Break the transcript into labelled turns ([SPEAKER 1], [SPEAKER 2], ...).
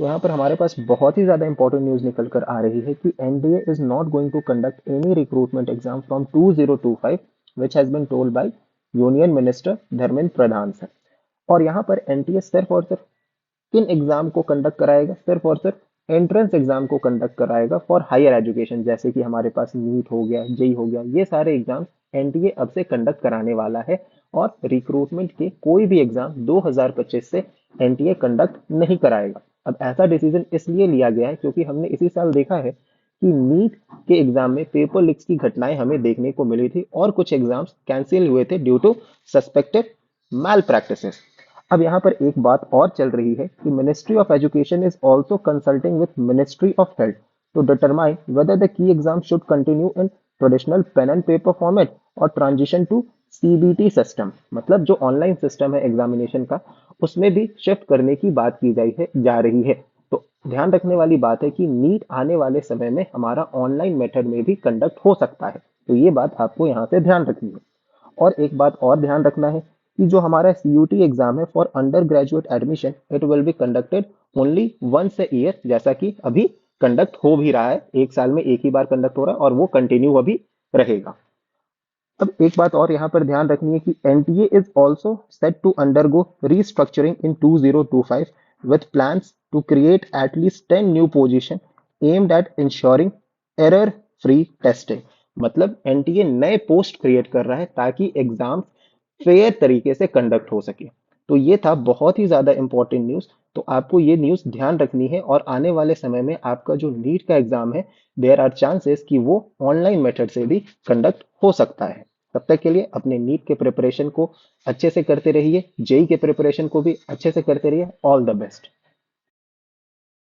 [SPEAKER 1] तो यहाँ पर हमारे पास बहुत ही ज़्यादा इंपॉर्टेंट न्यूज़ निकल कर आ रही है कि NDA is not going to conduct any recruitment exam from 2025 which has been told by union minister Dharmendra Pradhan sir. और यहाँ पर एनटीए सिर्फ और सिर्फ किन एग्जाम को कंडक्ट कराएगा? सिर्फ और सिर्फ एंट्रेंस एग्जाम को कंडक्ट कराएगा फॉर हायर एजुकेशन, जैसे कि हमारे पास नीट हो गया, जेई हो गया, ये सारे एग्जाम एनटीए अब से कंडक्ट कराने वाला है। और रिक्रूटमेंट के कोई भी एग्जाम 2025 से एनटीए कंडक्ट नहीं कराएगा। अब ऐसा डिसीजन इसलिए लिया गया है क्योंकि हमने इसी साल देखा है कि नीट के एग्जाम में पेपर लीक्स की घटनाएं हमें देखने को मिली थी और कुछ एग्जाम्स कैंसिल हुए थे due to suspected malpractices. अब यहाँ पर एक बात और चल रही है कि ministry of education is also consulting with ministry of health to determine whether the key exam should continue in traditional pen and paper format और ट्रांजिशन टू सीबीटी सिस्टम, मतलब जो ऑनलाइन सिस्टम है एग्जामिनेशन का, उसमें भी shift करने की बात की जा रही है। तो ध्यान रखने वाली बात है कि नीट आने वाले समय में हमारा ऑनलाइन मेथड में भी कंडक्ट हो सकता है। तो ये बात आपको यहाँ से ध्यान रखनी है। और एक बात और ध्यान रखना है कि जो हमारा सीयूटी एग्जाम है for undergraduate admission, it will be conducted only once a year, जैसा कि अभी कंडक्ट हो भी रहा है। एक साल में एक ही बार कंडक्ट हो रहा है और वो कंटिन्यू अभी रहेगा। अब एक बात और यहाँ पर ध्यान रखनी है कि NTA is also set to undergo restructuring in 2025 with plans to create at least 10 new position aimed at ensuring error free testing। मतलब एनटीए नए पोस्ट क्रिएट कर रहा है ताकि एग्जाम फेयर तरीके से कंडक्ट हो सके। तो ये था बहुत ही ज़्यादा इंपॉर्टेंट न्यूज़। तो आपको ये न्यूज़ ध्यान रखनी है और आने वाले समय में आपका जो नीट का एग्ज़ाम है, देयर आर चांसेस कि वो ऑनलाइन मेथड से भी कंडक्ट हो सकता है। तब तक के लिए अपने नीट के प्रिपरेशन को अच्छे से करते रहिए, जेई के प्रिपरेशन को भी अच्छे से करते रहिए। All the best.